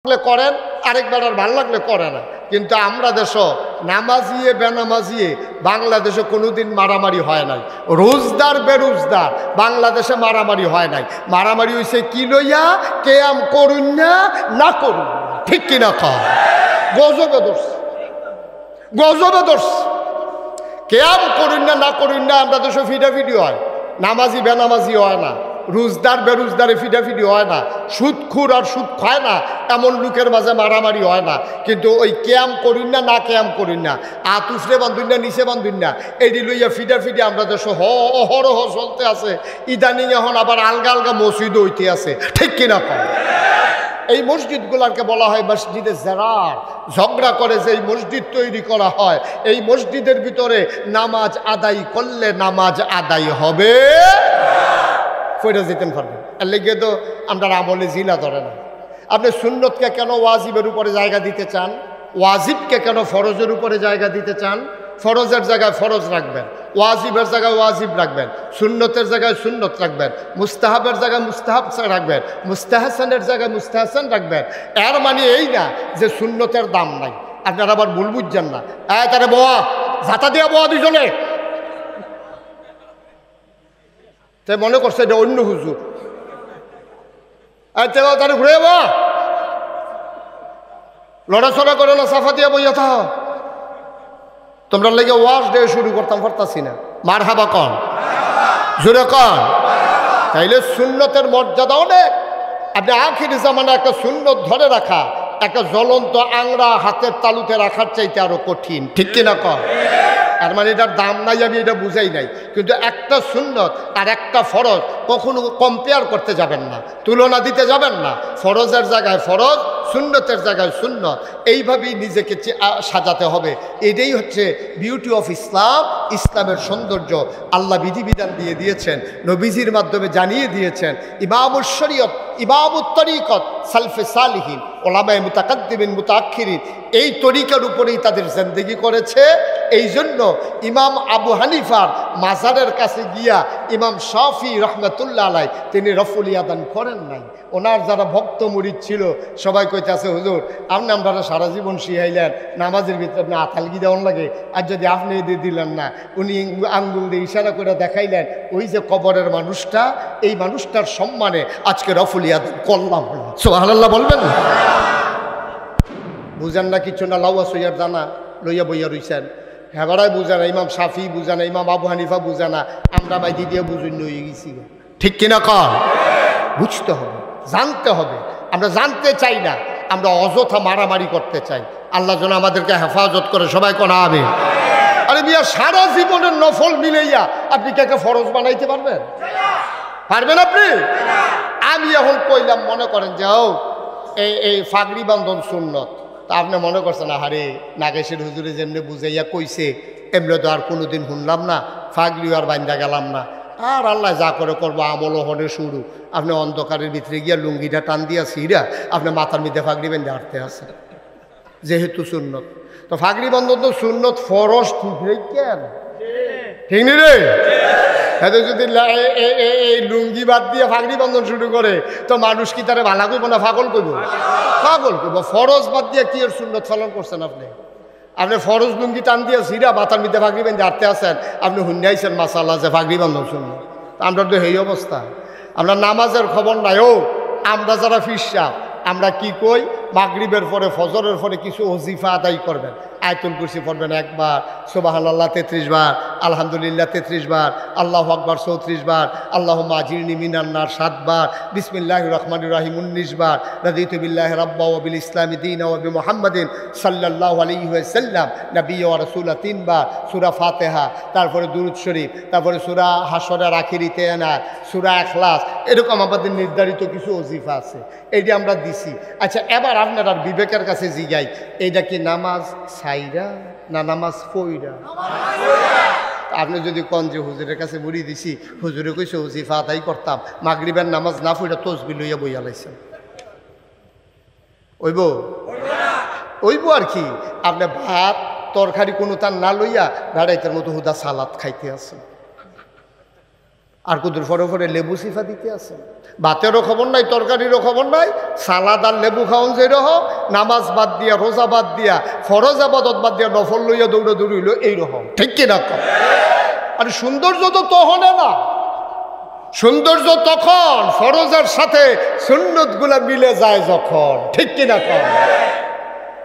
করেন, আরেকবার আর ভাল লাগলে করে না। কিন্তু আমরা দেশ নামাজিয়ে বেনামাজিয়ে বাংলাদেশে কোনোদিন মারামারি হয় নাই। রোজদার বেরোজদার বাংলাদেশে মারামারি হয় নাই। মারামারি হয়েছে কি লইয়া, কেয়াম করুন না না করুন, ঠিক কিনা কয়? গজবে দোষ, গজবে দোষ। কেয়াম করুন না না করুন না আমরা দেশে ফিডাফিডি হয়, নামাজি বেনামাজি হয় না, রোজদার বেরোজদারে ফিডাফিডি হয় না, সুদখুর আর সুদ খায় না এমন লোকের মাঝে মারামারি হয় না। কিন্তু ওই ক্যাম করিন না না ক্যাম করিন না, আতুসরে বান্ধুন না নিচে বান্ধুন না, এটি লইয়া ফিডাফিডি আমরা দেশ অহরহ চলতে আছে। ইদানিং এখন আবার আলগা আলগা মসজিদ হইতে আছে, ঠিক কিনা কয়? এই মসজিদগুলোকে বলা হয় মসজিদে জারার। ঝগড়া করে যে এই মসজিদ তৈরি করা হয়, এই মসজিদের ভিতরে নামাজ আদায় করলে নামাজ আদায় হবে, ফেরত দিতেন পারবেন। এর লেগে তো আমরা আমলে জিনা ধরে না। আপনি সুন্নতকে কেন ওয়াজিবের উপরে জায়গা দিতে চান? ওয়াজিবকে কেন ফরজের উপরে জায়গা দিতে চান? ফরজের জায়গায় ফরজ রাখবেন, ওয়াজিবের জায়গায় ওয়াজিব রাখবেন, সুন্নতের জায়গায় সুন্নত রাখবেন, মুস্তাহাবের জায়গায় মুস্তাহাব রাখবেন, মুস্তাহাসানের জায়গায় মুস্তাহাসান রাখবেন। এর মানে এই না যে সুন্নতের দাম নাই। আপনারা আবার ভুল বুঝছেন না। তারে বোয়া ঝাঁটা দিয়া বোয়া দুজনে, তাই মনে করছে এটা অন্য হুজুর। তারা ঘুরে যাবো, লড়াচড়া করে না, সাফা দিয়া বইয়া থাক। তোমরা লেগে ওয়াজ ডে শুরু করতাম পারতাছি না। মার হাবা কন, জোরে কন। তাইলে সুন্নতের মর্যাদা অনেক। আপনি আখির জামানে একটা সুন্নত ধরে রাখা, একটা জ্বলন্ত আংরা হাতের তালুতে রাখার চাইতে আরো কঠিন, ঠিক কিনা কন? আর মানে এটার দাম নাই, আমি এটা বুঝাই নাই। কিন্তু একটা সুন্নত আর একটা ফরজ কখনো কম্পেয়ার করতে যাবেন না, তুলনা দিতে যাবেন না। ফরজের জায়গায় ফরজ, সুন্নতের জায়গায় সুন্নত, এইভাবেই নিজেকে সাজাতে হবে। এটাই হচ্ছে বিউটি অফ ইসলাম, ইসলামের সৌন্দর্য। আল্লাহ বিধিবিধান দিয়ে দিয়েছেন, নবীজির মাধ্যমে জানিয়ে দিয়েছেন। ইমামুশ শরীয়ত, ইমামুত তরিকত, সালফে সালিহিন, ওলামায়ে মুতাকাদ্দিমিন মুতাআখিরিন, এই তরিকার উপরেই তাদের জিন্দেগি করেছে। এই জন্য ইমাম আবু হানিফার মাজারের কাছে গিয়া ইমাম শাফি রহমতুল্লাহ আলাই তিনি রফুল ইয়াদান করেন নাই। ওনার যারা ভক্ত মুরিদ ছিল সবাই কইতেছে, হুজুর আপনি আমরা সারা জীবন শিখাইলেন, নামাজের ভিতরে আপনি আতালগি দেওয়ান লাগে, আর যদি আপনি দিয়ে দিলেন না, উনি আঙ্গুল দিয়ে ইশারা করে দেখাইলেন ওই যে কবরের মানুষটা, এই মানুষটার সম্মানে আজকে রফুল ইয়াদান করলাম। সুবহানাল্লাহ বলবেন না? বুঝেন না কিছু না, লাউয়া সইয়ার দানা লইয়া বইয়া রইছেন। হেবারাই বুঝে না, ইমাম শাফি বুঝে না, ইমাম আবু হানিফা বুঝে না, আমরা বাইদি দিয়ে বুঝুন হয়ে গেছি, ঠিক কিনা কর? বুঝতে হবে, জানতে হবে। আমরা জানতে চাই না, আমরা অযথা মারামারি করতে চাই। আল্লাহ যেন আমাদেরকে হেফাজত করে, সবাই কোন আমিন। আরে মিয়া, সারা জীবনের নফল মিলাইয়া আপনি কে ফরজ বানাইতে পারবেন? পারবেন আপনি? আমি এখন কইলাম, মনে করেন যে ও এই ফাগড়ি বান্ধন সুন্নত, তা আপনি মনে করছেন আহারে নাগেশের হুজুরে যেমনি বুঝাইয়া কইছে এমনি তো আর কোনোদিন শুনলাম না, ফাগড়িও আর বান্ধা গেলাম না, আর আল্লাহ যা করে করবো, আমলও হনে শুরু। আপনি অন্ধকারের ভিতরে গিয়া লুঙ্গিটা টান দিয়া সিরা আপনি মাথার মধ্যে ফাগড়ি বেঁধে হাঁটতে আসেন, যেহেতু সুন্নত। তো ফাগড়ি বন্ধন তো সুন্নত, ফরজ ঠিক কেন, ঠিক নি রে? হ্যাঁ, যদি এই লুঙ্গি বাদ দিয়ে ফাগড়ি বন্ধন শুরু করে তো মানুষ কি তারা ভালা করবো না পাগল করবো? পাগল করবো। ফরজ বাদ দিয়ে কি এর সুন্নত পালন করছেন আপনি? আপনি ফরজ লুঙ্গি টান দিয়ে সিরা মাথার মধ্যে ফাগড়ি বেঁধে হাঁটতে আসেন, আপনি হুন্ডাইছেন মাসাল্লাহ যে ফাগড়ি বন্ধন শুনল। আমরা তো এই অবস্থা, আমরা নামাজের খবর নাই। ও আমরা যারা ফিরসা, আমরা কি কই, মাগরিবের পরে ফজরের পরে কিছু ওজিফা আদায় করবেন। আয়াতুল কুরসি পড়বেন একবার, সুবহানাল্লাহ 33 বার, আলহামদুলিল্লাহ 33 বার, আল্লাহু আকবার 34 বার, আল্লাহুম্মা আজিরনি মিনান নার 7 বার, বিসমিল্লাহির রহমানির রহিম 19 বার, রাদিতু বিল্লাহি রাব্বা ওয়া বিল ইসলামি দীনা ওয়া বিমুহাম্মাদিন সাল্লাল্লাহু আলাইহি ওয়াসাল্লাম নবিয়্যা ওয়া রাসূলা 3 বার, সূরা ফাতিহা, তারপরে দুরূদ শরীফ, তারপরে সূরা হাশরের আখিরিতে এনার, সূরা ইখলাস, এরকম আমাদের নির্ধারিত কিছু ওজিফা আছে, এইটা আমরা দিছি। আচ্ছা, এবার আপনার বিবেকের কাছে জিগাই, এইটা কি নামাজ সাইরা না নামাজ পইরা? আপনি যদি কন যে হুজুরের কাছে মুড়ি দিছি, হুজুরে কইছে ওজিফা আদায় করতাম, মাগরিবের নামাজ না পইরা তসবিহ লইয়া বইয়া লাইছেন, ওইব? ওইব আর কি। আপনি ভাত তরকারি কোনো তার না লইয়া বেড়াইতের মতো হুদা সালাদ খাইতে আছেন, আর কুদুর ফরে ফরে লেবু সিফা দিতে আছেন। ভাতেরও খবর নাই, তরকারিরও খবর নাই, সালাদ আর লেবু খাওয়ান যেরকম, নামাজ বাদ দিয়া, রোজা বাদ দিয়া, ফরজ আবাদত বাদ দিয়া নফল লইয়া দৌড়া দৌড়ি হইল এইরকম। ঠিক কিনা কম? আর সৌন্দর্য তো তখনে না, সৌন্দর্য তখন ফরজের সাথে সুন্নতগুলা মিলে যায় যখন। ঠিক কিনা কম?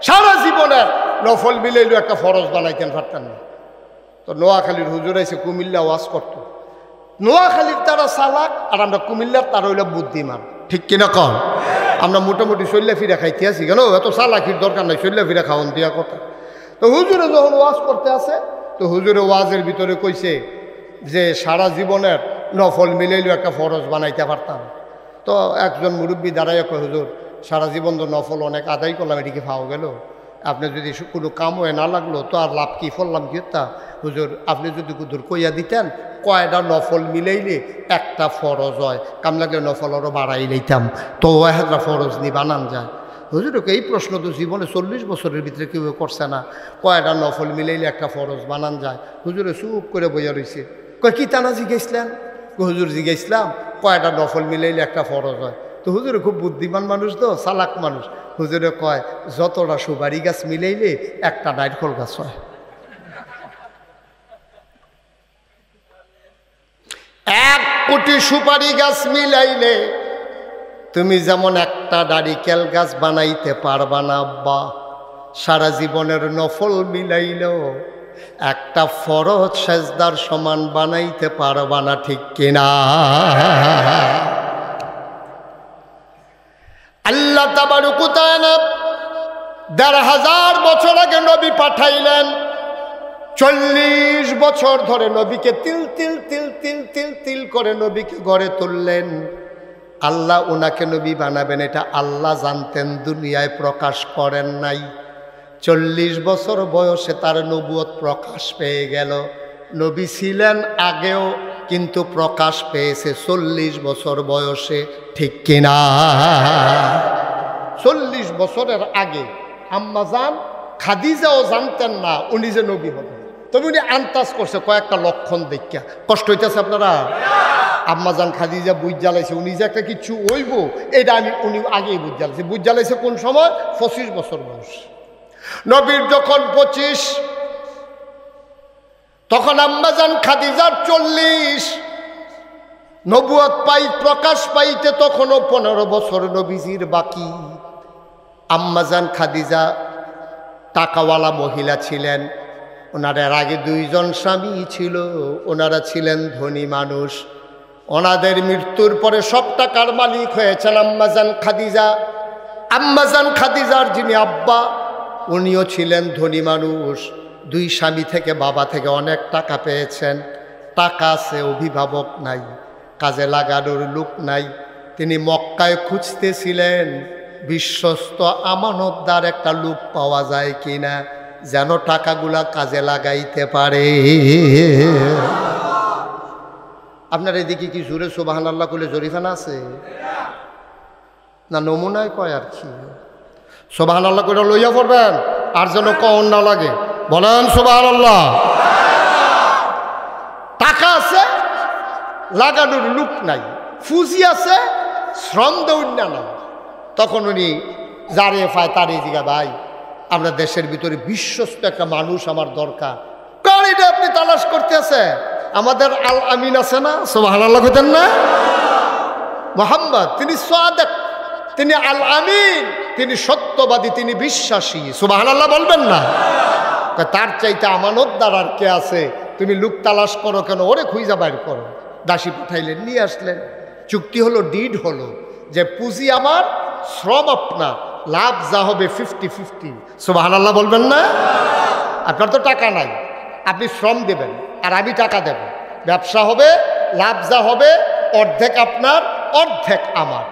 সারা জীবনের নফল মিলাইল একটা ফরজ বানাইতেন পারতেন না। তো নোয়াখালীর হুজুর এসে কুমিল্লা ওয়াজ করতো। নোয়াখালীর তারা চালাক আর আমরা কুমিল্লার তারা হইল বুদ্ধিমান। ঠিক কিনা কম? আমরা মোটামুটি শৈল্লা ফিরা খাইতে আছি, কেন এত চালাকির দরকার নাই, শৈল্লা ফিরা খাওয়ান দিয়া কথা। তো হুজুরে যখন ওয়াজ করতে আসে, তো হুজুরে ওয়াজের ভিতরে কইছে যে সারা জীবনের নফল মিলাইলেও একটা ফরজ বানাইতে পারতাম। তো একজন মুরব্বী দাঁড়াইয়া কয়, হুজুর সারা জীবন তো নফল অনেক আদায় করলাম, এটিকে পাওয়া গেল, আপনি যদি কোনো কাম হয়ে না লাগলো তো আর লাভ কি ফললাম কি তা? হুজুর আপনি যদি কুদুর কইয়া দিতেন কয়টা নফল মিলাইলে একটা ফরজ হয়, কাম লাগলে নফল আরও বাড়াই লইতাম, তো একটা ফরজ নি বানান যায়। হুজুরকে এই প্রশ্ন তো জীবনে 40 বছরের ভিতরে কেউ করছে না, কয়টা নফল মিলাইলে একটা ফরজ বানান যায়। হুজুরে চুপ করে বইয়া রয়েছে। কয় কি টানা জিজ্ঞাসলেন? হুজুর জিজ্ঞাসলাম কয়টা নফল মিলাইলে একটা ফরজ হয়। তো হুজুরে খুব বুদ্ধিমান মানুষ, তো চালাক মানুষ। হুজুরে কয় যতটা সুপারি গাছ মিলাইলে একটা নারকেল গাছ হয়। 1 কোটি সুপারি গাছ মিলাইলে তুমি যেমন একটা নারিকেল গাছ বানাইতে পারবা না আব্বা, সারা জীবনের নফল মিলাইলেও একটা ফরজ সেজদার সমান বানাইতে পারবা না। ঠিক কিনা? আল্লাহ তাবারক ওয়া তাআলা ১,৫০০ বছর আগে নবী পাঠাইলেন। 40 বছর ধরে নবীকে তিল তিল তিল তিল তিল তিল করে নবীকে ঘরে তুললেন। আল্লাহ ওনাকে নবী বানাবেন এটা আল্লাহ জানতেন, দুনিয়ায় প্রকাশ করেন নাই। 40 বছর বয়সে তার নবুয়ত প্রকাশ পেয়ে গেল। নবী ছিলেন আগেও, কিন্তু প্রকাশ পেয়েছে 40 বছর বয়সে। ঠিক কিনা? 40 বছরের আগে আম্মাজান খাদিজাও জানতেন না উনি যে নবী হবেন, তবে উনি আন্দাজ করছে কয়েকটা লক্ষণ দেখা। কষ্ট হইতেছে আপনারা? আম্মাজান খাদিজা বুঝ জ্বালাইছে উনি যে একটা কিছু হইব, এটা উনি আগেই বুঝ জ্বালাইছে। বুঝ জ্বালাইছে কোন সময়? 25 বছর বয়স। নবীর যখন 25, তখন আম্মাজান খাদিজার 40। নবুয়ত প্রকাশ পাইতে তখনও 15 বছর নবীজির বাকি। আম্মাজান খাদিজা টাকাওয়ালা মহিলা ছিলেন, ওনাদের আগে 2 জন স্বামী ছিল, ওনারা ছিলেন ধনী মানুষ। ওনাদের মৃত্যুর পরে সব টাকার মালিক হয়েছেন আম্মাজান খাদিজা। আম্মাজান খাদিজার যিনি আব্বা, উনিও ছিলেন ধনী মানুষ। 2 স্বামী থেকে, বাবা থেকে অনেক টাকা পেয়েছেন। টাকা আছে, অভিভাবক নাই, কাজে লাগানোর লোক নাই। তিনি মক্কায় খুঁজতেছিলেন বিশ্বস্ত আমানতদার একটা লোক পাওয়া যায় কিনা, যেন টাকাগুলা কাজে লাগাইতে পারে। আপনার এদিকে কি জোরে সুবহানাল্লাহ কইলে জরিফানা আছে না? নমুনায় কয় আর কি। সুবহানাল্লাহ কইরা লইয়া পড়বেন, আর যেন কন না লাগে। বলেন সুবহানাল্লাহ। টাকা আছে, লাগানোর লোক নাই, ফুজি আছে, শ্রম দৌড়না নাই। তখন উনি যারে পায় তারে জিগা, ভাই আমরা দেশের ভিতরে বিশ্বস্ত একটা মানুষ আমার দরকার। কারণ এটা আপনি তালাশ করতে আছে, আমাদের আল আমিন আছে না? সুবহানাল্লাহ কইতেন না? মুহাম্মদ তিনি সাদেক, তিনি আল আমিন, তিনি সত্যবাদী, তিনি বিশ্বাসী। সুবহানাল্লাহ বলবেন না? তার চাইতে আমানতদার আর কে আছে? তুমি লোক তালাশ করো কেন? ওরে খুঁজা বাইর করো। দাসী পাঠাইলেন, নিয়ে আসলেন। চুক্তি হলো, ডিড হলো যে পুঁজি আমার, শ্রম আপনার, লাভ যা হবে 50-50। সুবহানাল্লাহ বলবেন না? আপনার তো টাকা নাই, আপনি শ্রম দেবেন আর আমি টাকা দেব, ব্যবসা হবে, লাভ যা হবে অর্ধেক আপনার, অর্ধেক আমার।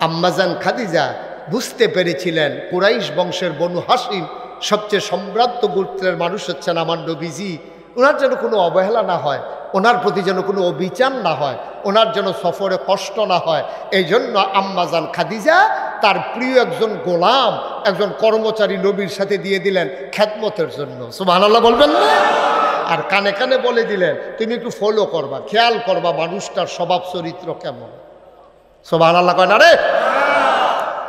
আম্মাজান খাদিজা বুঝতে পেরেছিলেন কুরাইশ বংশের বনু হাসিম সবচেয়ে সম্ভ্রান্ত গোত্রের মানুষ হচ্ছেন আমার নবীজি। ওনার যেন কোনো অবহেলা না হয়, ওনার প্রতি যেন কোনো অবিচার না হয়, ওনার যেন সফরে কষ্ট না হয়, এই জন্য আম্মাজান খাদিজা তার প্রিয় একজন গোলাম, একজন কর্মচারী নবীর সাথে দিয়ে দিলেন খেদমতের জন্য। সুবহানাল্লাহ বলবেন না? আর কানে কানে বলে দিলেন তুমি একটু ফলো করবা, খেয়াল করবা মানুষটার স্বভাব চরিত্র কেমন। সুবহানাল্লাহ কয় না রে?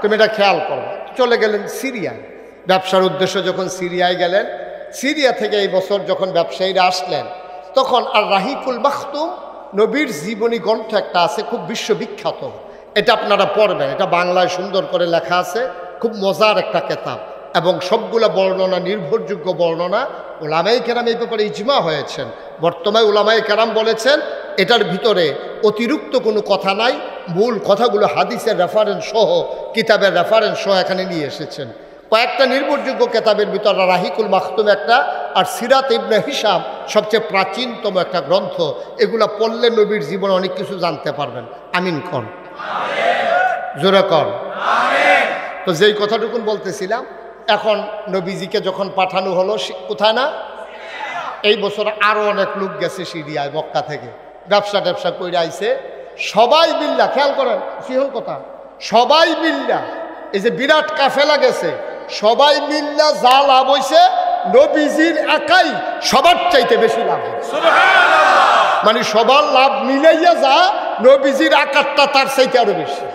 তুমি এটা খেয়াল করো। চলে গেলেন সিরিয়ায় ব্যবসার উদ্দেশ্যে। যখন সিরিয়ায় গেলেন, সিরিয়া থেকে এই বছর যখন ব্যবসায়ীরা আসলেন, তখন আর রাহিকুল মাখতুম নবীর জীবনী গ্রন্থ একটা আছে, খুব বিশ্ববিখ্যাত। এটা আপনারা পড়বেন, এটা বাংলায় সুন্দর করে লেখা আছে, খুব মজার একটা কেতাব, এবং সবগুলো বর্ণনা নির্ভরযোগ্য বর্ণনা। উলামায়ে কেরাম এই ব্যাপারে ইজমা হয়েছেন। বর্তমানে উলামায়ে কেরাম বলেছেন এটার ভিতরে অতিরিক্ত কোনো কথা নাই, মূল কথাগুলো হাদিসের রেফারেন্স সহ, কিতাবের রেফারেন্স সহ এখানে নিয়ে এসেছেন। কয়েকটা নির্ভরযোগ্য কেতাবের ভিতরে রাহিকুল মাখতুম একটা, আর সিরাত ইবনে হিশাম সবচেয়ে প্রাচীনতম একটা গ্রন্থ। এগুলা পড়লে নবীর জীবনে অনেক কিছু জানতে পারবেন। আমিন কন, জোরে কন। তো যেই কথাটুকুন বলতেছিলাম, এখন নবীজিকে যখন পাঠানো হলো কোথায় না, এই বছর আরও অনেক লোক গেছে সিরিয়ায়, মক্কা থেকে ব্যবসা ট্যাবসা করে আইছে। সবাই মিল্লা, খেয়াল করেন সিহল কথা, সবাই মিল্লা, এই যে বিরাট কাফেলা গেছে, সবাই মিল্লা যা লাভ হয়েছে নবীজির একাই সবার চাইতে বেশি লাভ হয়েছে। মানে সবার লাভ মিলাইয়া যা, নবীজির আকারটা তার চাইতে আরো বেশি।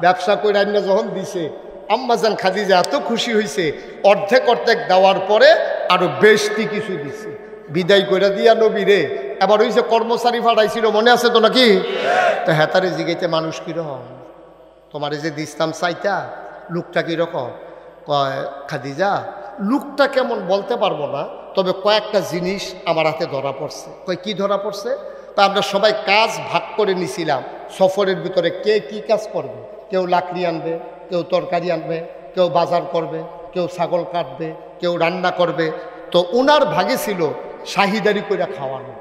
ব্যবসা করে আইনা যখন দিছে, আম্মাজান খাদিজা এত খুশি হয়েছে, অর্ধেক অর্ধেক দেওয়ার পরে আরো বেশি কিছু দিছে। বিদায় করে দিয়া নবীরে এবার ওই যে কর্মচারী ফাটাইছিল, মনে আছে তো নাকি? তো হেতারে জিগাইতে মানুষ কিরকম, তোমার যে দিস্তাম চাইতা, লুকটা কিরকম? কয় খাদিজা লুকটা কেমন বলতে পারবো না, তবে কয়েকটা জিনিস আমার হাতে ধরা পড়ছে। কয় কি ধরা পড়ছে? তা আমরা সবাই কাজ ভাগ করে নিছিলাম, সফরের ভিতরে কে কি কাজ করবে। কেউ লাকড়ি আনবে, কেউ তরকারি আনবে, কেউ বাজার করবে, কেউ ছাগল কাটবে, কেউ রান্না করবে। তো ওনার ভাগে ছিল শাহিদারি করে খাওয়ানো।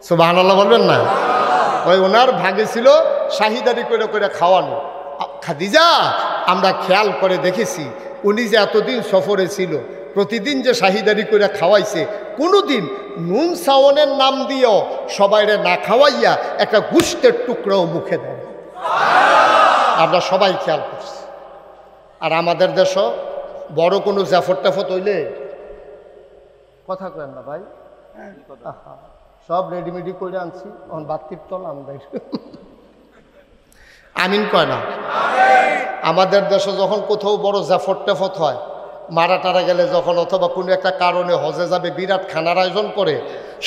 সুবহানাল্লাহ বলবেন না? ওই ওনার ভাগে ছিল শাহিদারি করে করে খাওয়ানো। খাদিজা আমরা খেয়াল করে দেখেছি, উনি যে এতদিন সফরে ছিল, প্রতিদিন যে শাহিদারি করে খাওয়াইছে, কোনোদিন নুন সাওনের নাম দিয়েও সবাইরে না খাওয়াইয়া একটা গুষ্টের টুকরাও মুখে দেয়। আমরা সবাই খেয়াল করছি। আর আমাদের দেশও বড় কোনো জাফর টাফত হইলে কথা কেন না ভাই, সব রেডিমেডি করে আনছি, বাতির তল আন্দাই আমিন কয় না। আমাদের দেশে যখন কোথাও বড় জাফর টাফত হয়, মারা টারা গেলে যখন, অথবা কোনো একটা কারণে হজে যাবে, বিরাট খানার আয়োজন করে,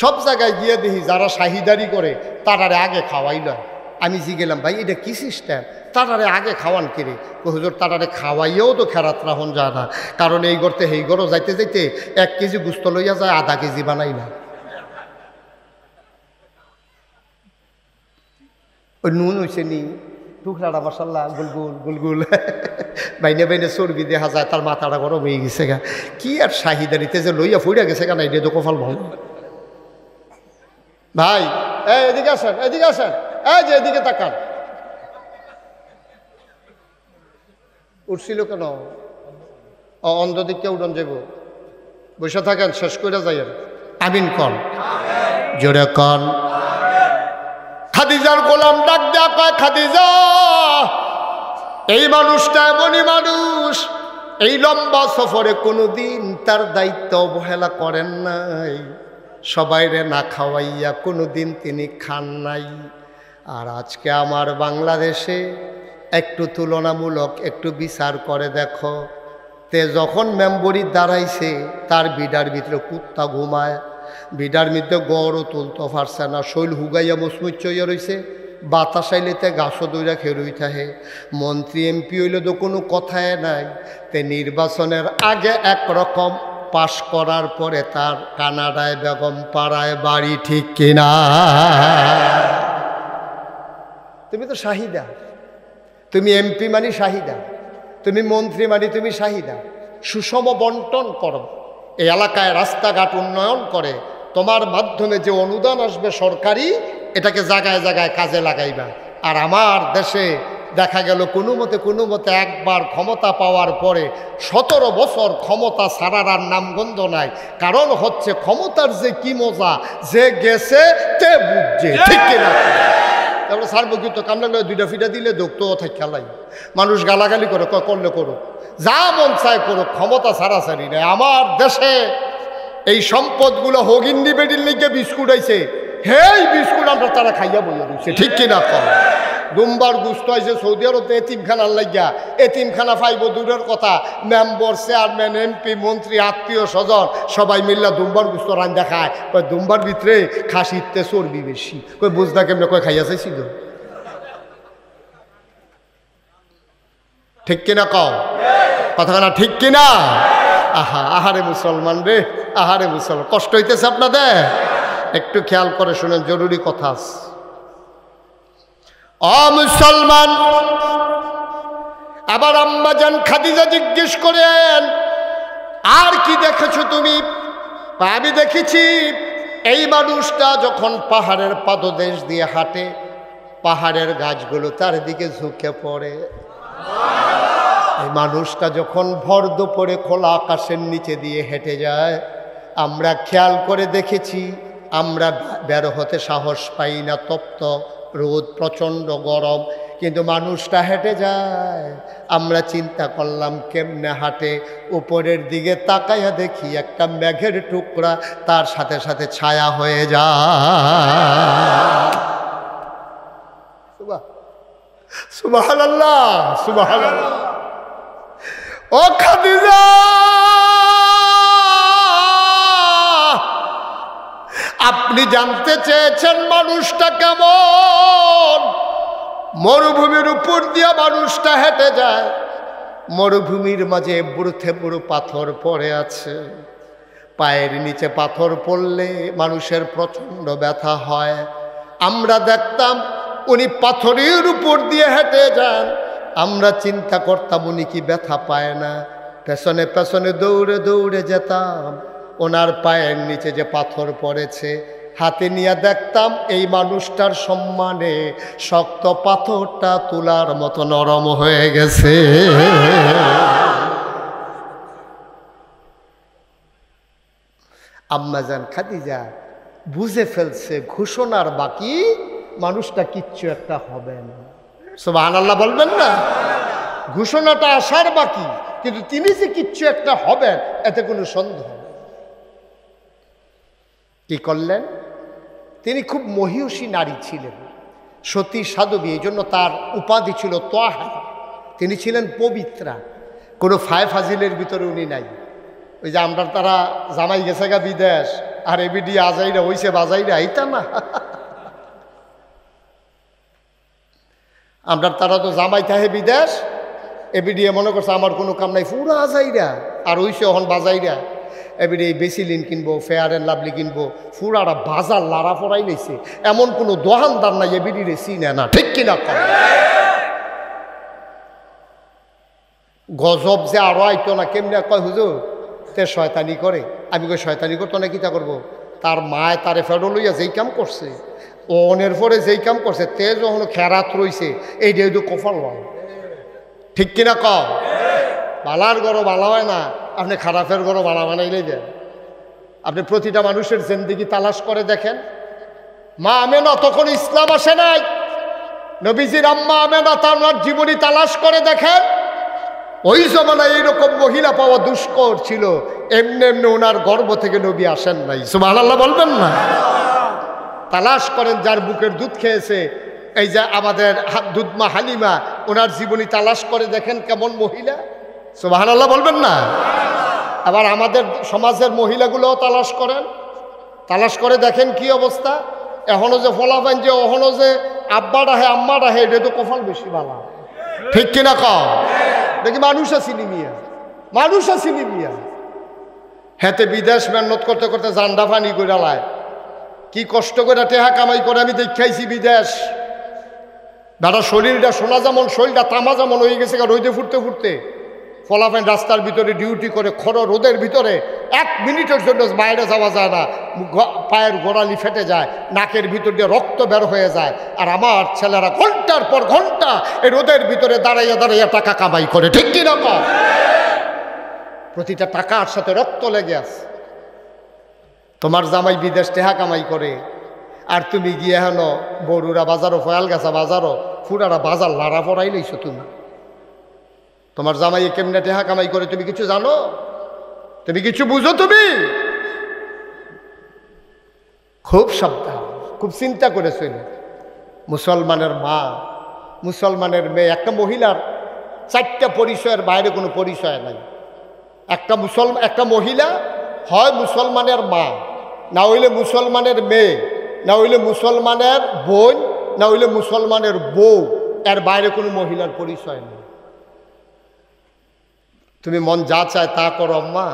সব জায়গায় গিয়ে দেখি যারা শাহিদারি করে তারারে আগে খাওয়াই নয়। আমি জিগেলাম ভাই এটা কি সিস্টেম, তারারে আগে খাওয়ান কিরে? হুজুর তারারে খাওয়াইয়েও তো খেরাত রাহন যায় না, কারণ এই গড়তে সেই গড়ও যাইতে যাইতে 1 কেজি গুস্ত লইয়া যায়, আধা কেজি বানাই না। ওই নুন হয়েছে নি টুকরাটা মাশাল্লাহ গুলগুল গুলগুল, বাইনে বাইনে চর্বি দেখা যায়, তার মাথাটা গরম হয়ে গেছে গা। কি আর শাহিদারিতে যে লইয়া ফুইরা গেছে গা, না এটা তো কপাল ভালো। ভাই এই এদিকে আসেন, এদিকে আসেন, এই যে এদিকে তাকান। উঠছিল কেন? অন্ধ দিককে উড়ন যাব, বসে থাকেন, শেষ করে যাইয়েন। আমিন কন, জোরে কন। খাদিজার গোলাম ডাক দেয়া কয়, খাদিজা এই মানুষটা এমনই মানুষ, এই লম্বা সফরে কোনোদিন তার দায়িত্ব অবহেলা করেন নাই, সবাইরে না খাওয়াইয়া কোনোদিন তিনি খান নাই। আর আজকে আমার বাংলাদেশে একটু তুলনামূলক একটু বিচার করে দেখো, তে যখন মেম্বরি দাঁড়াইছে তার বিডার ভিতরে কুত্তা ঘুমায়, বিডার মধ্যে গড়ও তুলতে পারছে না, শৈল হুগাইয়া মুসমুচ্চ হইয়া রয়েছে, বাতাস আইলেতে গাছও দইরা খেরুই থাকে। মন্ত্রী এমপি হইলে তো কোনো কথাই নাই, তে নির্বাচনের আগে একরকম, পাশ করার পরে তার কানাডায় বেগম পাড়ায় বাড়ি, ঠিক কিনা? তুমি তো শাহিদা, তুমি এমপি মানে শাহিদা, তুমি মন্ত্রী মানে তুমি শাহিদা। সুষম বন্টন করো, এই এলাকায় রাস্তাঘাট উন্নয়ন করে, তোমার মাধ্যমে যে অনুদান আসবে সরকারি, এটাকে জায়গায় জায়গায় কাজে লাগাইবা। আর আমার দেশে দেখা গেল কোনো মতে একবার ক্ষমতা পাওয়ার পরে 17 বছর ক্ষমতা ছাড়ার আর নামগন্ধ নাই। কারণ হচ্ছে ক্ষমতার যে কি মজা, যে গেছে তে বুঝছে, ঠিক কিনা? তারপরে সার্বক্ষিত কামলা 2টা ফিটা দিলে দোক্ত থাকে খেলাই, মানুষ গালাগালি করে, করলে করুক, যা মন চায় করুক, ক্ষমতা ছাড়াছাড়ি নেই। আমার দেশে এই সম্পদগুলো হগিন্নি বেডির লিগে বিস্কুট আইছে, হেই বিস্কুট আমরা তারা খাইয়া বইয়া দিচ্ছে, ঠিক কিনা? কম দুম্বার গুস্ত হয়েছে সৌদি আরবে এতিমখানার লাগিয়া, এতিমখানা পাইব দূরের কথা, মেম্বার চেয়ারম্যান এমপি মন্ত্রী আত্মীয় স্বজন সবাই মিল্লা দুম্বার গুস্ত রান্না খায়। কই দুম্বার ভিতরে খাসিতে চর্বি বেশি, কই বুঝনা কেমনে, কই খাইয়া চাইছিল। ঠিক কিনা কও কথা না, ঠিক কিনা? আহা আহারে মুসলমান রে, আহারে মুসলমান, কষ্ট হইতেছে আপনাদের? একটু খেয়াল করে শুনেন, জরুরি কথা আছে। ও মুসলমান, আবার আম্মাজান খাদিজা জিজ্ঞেস করেন, আর কি দেখেছো তুমি? আমি দেখেছি এই মানুষটা যখন পাহাড়ের পাদদেশ দিয়ে হাঁটে, পাহাড়ের গাছগুলো তার দিকে ঝুঁকে পড়ে। এই মানুষটা যখন ভর দুপুরে খোলা আকাশের নিচে দিয়ে হেঁটে যায়, আমরা খেয়াল করে দেখেছি, আমরা বের হতে সাহস পাই না, তপ্ত রোদ, প্রচণ্ড গরম, কিন্তু মানুষটা হেঁটে যায়। আমরা চিন্তা করলাম কেমনে হাঁটে, উপরের দিকে তাকাইয়া দেখি একটা মেঘের টুকরা তার সাথে সাথে ছায়া হয়ে যায়। সুবহানাল্লাহ, সুবহানাল্লাহ। ও খাদিজা, আপনি জানতে চেয়েছেন মানুষটা কেমন? মরুভূমির উপর দিয়ে মানুষটা হেঁটে যায়, মরুভূমির মাঝে বুড়থে বুড়ো পাথর পড়ে আছে। পায়ের নিচে পাথর পড়লে মানুষের প্রচণ্ড ব্যথা হয়। আমরা দেখতাম উনি পাথরের উপর দিয়ে হেঁটে যান, আমরা চিন্তা করতাম উনি কি ব্যথা পায় না। পেছনে পেছনে দৌড়ে দৌড়ে যেতাম, ওনার পায়ের নিচে যে পাথর পড়েছে হাতে নিয়ে দেখতাম এই মানুষটার সম্মানে শক্ত পাথরটা তুলার মতো নরম হয়ে গেছে। আম্মাজান খাদিজা বুঝে ফেলছে ঘোষণার বাকি, মানুষটা কিচ্ছু একটা হবে না। সুবহানাল্লাহ বলবেন না? ঘোষণাটা আসার বাকি, কিন্তু তিনি যে কিচ্ছু একটা হবেন এতে কোনো সন্দেহ নেই। কি করলেন? তিনি খুব মহিয়সী নারী ছিলেন, সতী সাধবী, এই জন্য তার উপাধি ছিল তোয়াহারা। তিনি ছিলেন পবিত্রা, কোনো ফায় ফাজিলের ভিতরে উনি নাই। ওই যে আমরা তারা জামাই গেছে গা বিদেশ, আর এবিডি আজাইরা হইছে বাজাইরা, এইটা না। আমরা তারা তো জামাই থাহে বিদেশ, এবিডি মনে করছে আমার কোনো কাম নাই, পুরা আজাইরা, আর হইছে এখন বাজাইরা। এবিডি বেসিলিন কিনবো, ফেয়ার অ্যান্ড লাভলি কিনবো, পুরাটা বাজার লাড়া পড়াই নিছে। এমন কোনো দোকানদার নাই এবিডি রে চিনে না, ঠিক কিনা? গজব যে আরো আইতো না, কেমনে কয় হুজুর তে শয়তানি করে। আমি কই শয়তানি করতো না, কিতা করবো? তার মায় তারে ফেরো লইয়া যেই কাম করছে, অনের পরে যেই কাম করছে, তে যখন খেরাত রইছে, এই যে কপাল বল, ঠিক কিনা? কম বালার গরো বালা হয় না, আপনি খারাপের গরো বালা বানাইলেই দেন। আপনি প্রতিটা মানুষের জিন্দেগি তালাশ করে দেখেন। মা আমেনা তখন ইসলাম আসে নাই, নবীজির আম্মা আমেনা তার জীবনী তালাশ করে দেখেন। ওই জমানায় এইরকম মহিলা পাওয়া দুষ্কর ছিল, এমনি এমনি ওনার গর্ভ থেকে নবী আসেন নাই। সুবহানাল্লাহ বলবেন না? তালাশ করেন, যার বুকের দুধ খেয়েছে, এই যে আমাদের দুধমা হালিমা, ওনার জীবনী তালাশ করে দেখেন কেমন মহিলা। সুবহানাল্লাহ বলবেন না? আবার আমাদের সমাজের মহিলাগুলোও তালাশ করেন, তালাশ করে দেখেন কি অবস্থা। এখনো যে ফলাফেন যে এখনো যে আব্বা ডাহে আম্মা ডাহে, এটা তো কপাল বেশি ভালো, ঠিক কিনা? কম দেখি মানুষ আসিনি মিয়া, মানুষ আসিনি মিয়া। হেতে বিদেশ মেহনত করতে করতে জান্ডা ফানি করে লায়, কি কষ্ট করে টেহা কামাই করে আমি দেখাইছি বিদেশ। দাদা শরীরটা সোনা যেমন, শরীরটা তামা যেমন হয়ে গেছে রোদে ফুটতে ফুটতে। ফলাফেন রাস্তার ভিতরে ডিউটি করে খড় রোদের ভিতরে 1 মিনিটের জন্য বাইরে যাওয়া যায় না, পায়ের গোড়ালি ফেটে যায়, নাকের ভিতর দিয়ে রক্ত বের হয়ে যায়। আর আমার ছেলেরা ঘন্টার পর ঘন্টা এই রোদের ভিতরে দাঁড়াইয়া দাঁড়াইয়া টাকা কামাই করে, ঠিক কিনা? প্রতিটা টাকার সাথে রক্ত লেগে আছে। তোমার জামাই বিদেশ টেহা কামাই করে, আর তুমি গিয়ে হেন বড়ুরা বাজারও, ফয়াল গাছা বাজারও, ফুরারা বাজার লাড়া পড়াই লইছো তুমি। তোমার জামাই কেমনে টেহা কামাই করে তুমি কিছু জানো? তুমি কিছু বুঝো? তুমি খুব সাবধান, খুব চিন্তা করেছিল। মুসলমানের মা মুসলমানের মেয়ে, একটা মহিলার 4টা পরিচয়ের বাইরে কোনো পরিচয় নাই। একটা মহিলা হয় মুসলমানের মা, না হইলে মুসলমানের মেয়ে, না হইলে মুসলমানের বোন, না হইলে মুসলমানের বউ, এর বাইরে কোনো মহিলার পরিচয় নেই। তুমি মন যা চায় তা করো আম্মা,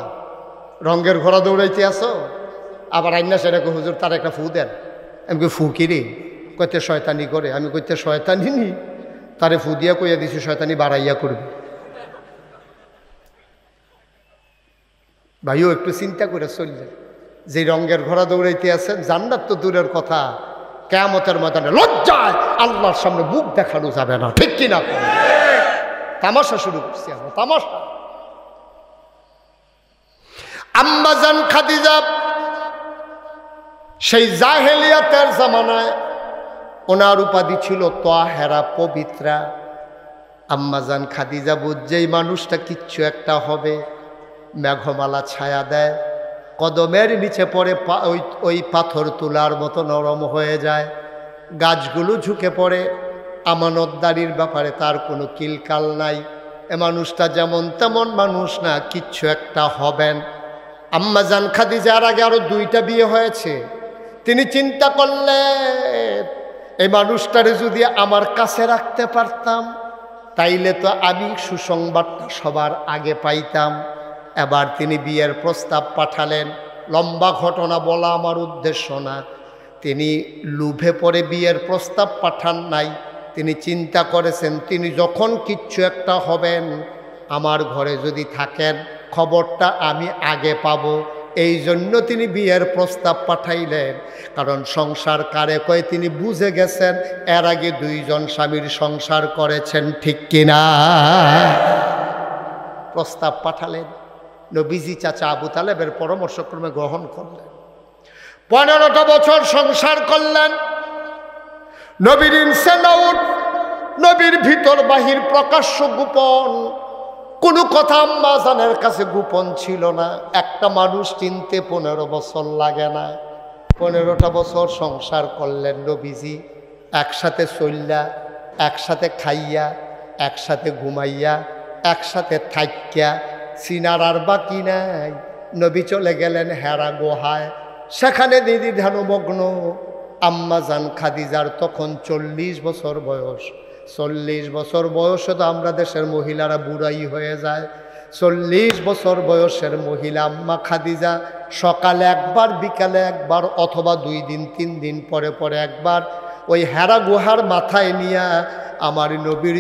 রঙের ঘোড়া দৌড়াইতে আসো, আবার আইনা সেটাকে হুজুর তার একটা ফু দেন। আমি কই ফু কিরে? কইতে শয়তানি করে। আমি কইতে শয়তানি নি, তারে ফু দিয়া কইয়া দিছি শয়তানি বাড়াইয়া করবে। ভাইও একটু চিন্তা করে চললেন, যে রঙের ঘোড়া দৌড়াইতে আছেন, জান্নাত তো দূরের কথা, কিয়ামতের ময়দানে লজ্জায় আল্লাহর সামনে মুখ দেখানো যাবে না, ঠিক কিনা? তামাশা শুরু করছি আমরা, তামাশা। আম্মা জান খাদিজা সেই জাহেলিয়াতের জামানায় ওনার উপাধি ছিল তাহেরা, পবিত্রা। আম্মা জান খাদিজা বুঝছেই মানুষটা কিচ্ছু একটা হবে, মেঘমালা ছায়া দেয়, কদমের নিচে পড়ে ওই পাথর তোলার মতো নরম হয়ে যায়, গাছগুলো ঝুঁকে পড়ে। আমানতদারির ব্যাপারে তার কোনো কিলকাল নাই। এ মানুষটা যেমন তেমন মানুষ না, কিচ্ছু একটা হবেন। আম্মা জান খাদিজার আগে আরো 2টা বিয়ে হয়েছে। তিনি চিন্তা করলেন, এই মানুষটারে যদি আমার কাছে রাখতে পারতাম তাইলে তো আমি সুসংবাদটা সবার আগে পাইতাম। এবার তিনি বিয়ের প্রস্তাব পাঠালেন। লম্বা ঘটনা বলা আমার উদ্দেশ্য না, তিনি লোভে পড়ে বিয়ের প্রস্তাব পাঠান নাই। তিনি চিন্তা করেছেন, তিনি যখন কিচ্ছু একটা হবেন, আমার ঘরে যদি থাকেন খবরটা আমি আগে পাবো। এই জন্য তিনি বিয়ের প্রস্তাব পাঠাইলেন। কারণ সংসার কারে কয় তিনি বুঝে গেছেন, এর আগে 2 জন স্বামীর সংসার করেছেন, ঠিক কিনা? প্রস্তাব পাঠালেন, নবীজি চাচা আবু তালেবের পরামর্শক্রমে গ্রহণ করলেন। 15টা বছর সংসার করলেন। নবীর ইনসানাউট, নবীর ভিতর বাহির প্রকাশ্য গোপন, কোনো কথা আম্মা জানের কাছে গোপন ছিল না। একটা মানুষ চিনতে 15 বছর লাগে না। 15টা বছর সংসার করলেন নবীজি, একসাথে চললা, একসাথে খাইয়া, একসাথে ঘুমাইয়া, একসাথে থাইক্যা, সিনার আর বাকি নাই। নবী চলে গেলেন হেরা গুহায়, সেখানে দিদি ধ্যানমগ্ন। আম্মা জান খাদিজার তখন 40 বছর বয়স। 40 বছর বয়সে তো আমরা দেশের মহিলারা বুড়াই হয়ে যায়। 40 বছর বয়সের মহিলা আম্মা খাদিজা সকালে একবার, বিকালে একবার, অথবা 2 দিন 3 দিন পরে পরে একবার ওই হেরা গুহার মাথায় নিয়ে আমার নবীর